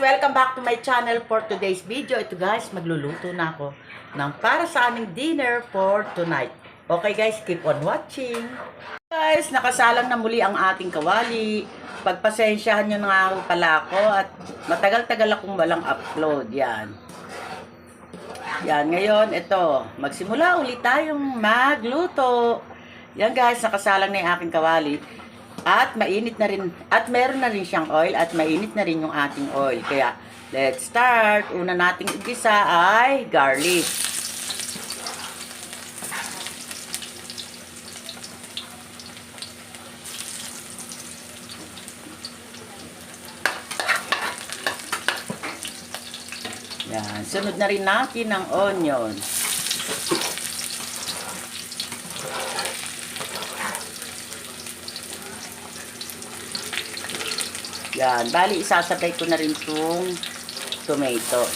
welcome back to my channel for today's video. Ito guys, magluluto na ako ng para sa aming dinner for tonight. Okay guys, keep on watching. Guys, nakasalang na muli ang ating kawali. Pagpasensyahan nyo na nga pala ako at matagal-tagal akong walang upload. Yan, ngayon, ito, magsimula ulit tayong magluto. Yan guys, nakasalang na yung aking kawali. At mainit na rin, at meron na rin siyang oil, at mainit na rin yung ating oil. Kaya, let's start. Una nating igisa ay garlic. Yan, sunod na rin natin ang onion. Yan, bali isasabay ko na rin itong tomato.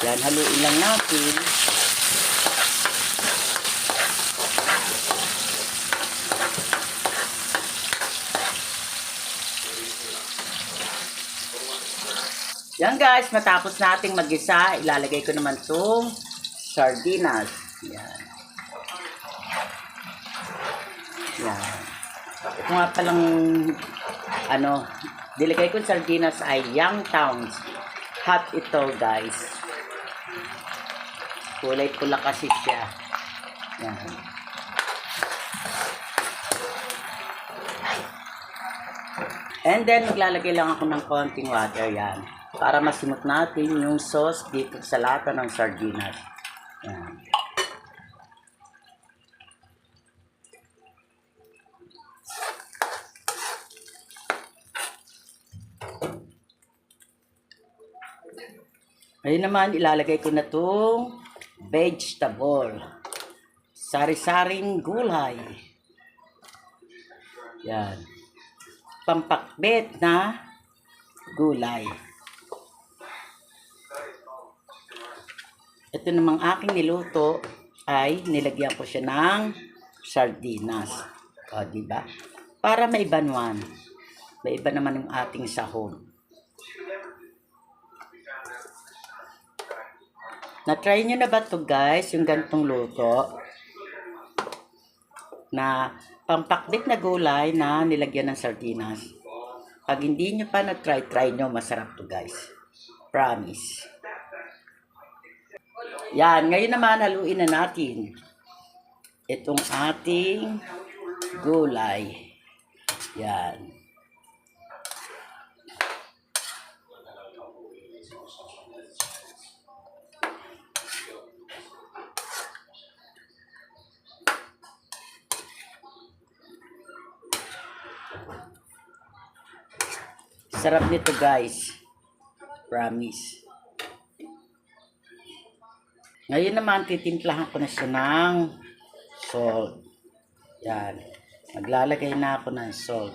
Yan, haluin lang natin. Yan guys, matapos nating mag-isa, ilalagay ko naman itong sardinas. Yan. Yan. Ito nga palang nilagay ko sardinas ay Youngstown. Hot ito guys. Kulay pula kasi siya. Yan. And then maglalagay lang ako ng konting water yan. Para masimot natin yung sauce dito sa lata ng sardinas. Yan. Ngayon naman, ilalagay ko na itong vegetable. Sari-saring gulay. Yan. Pampakbet na gulay. Ito namang aking niluto ay nilagyan ko siya ng sardinas. O, diba? Para maibanwan. Maiba naman yung ating sahog. Na-try nyo na ba ito guys, yung ganitong luto? Na pampakbit na gulay na nilagyan ng sardinas. Pag hindi nyo pa na-try, try nyo. Masarap to guys. Promise. Yan, ngayon naman haluin na natin itong ating gulay. Yan. Sarap nito guys. Promise. Ngayon naman titimplahan ko na siya ng salt. Yan. Maglalagay na ako ng salt.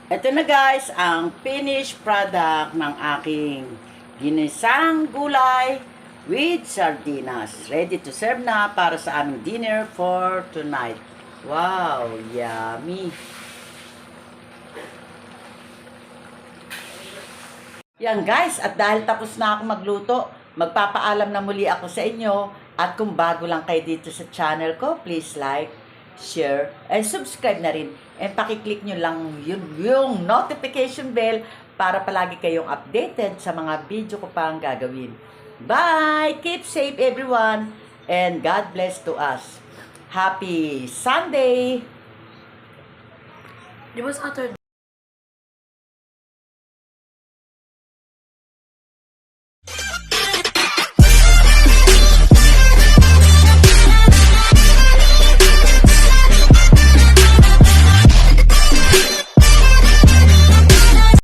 Ito na guys, ang finished product ng aking ginisang gulay with sardinas. Ready to serve na para sa aming dinner for tonight. Wow, yummy! Yan guys, at dahil tapos na ako magluto, magpapaalam na muli ako sa inyo. At kung bago lang kayo dito sa channel ko, please like, share, and subscribe na rin. And pakiclick nyo lang yung notification bell para palagi kayong updated sa mga video ko pang gagawin. Bye! Keep safe everyone! And God bless to us. Happy Sunday! Di ba Saturday?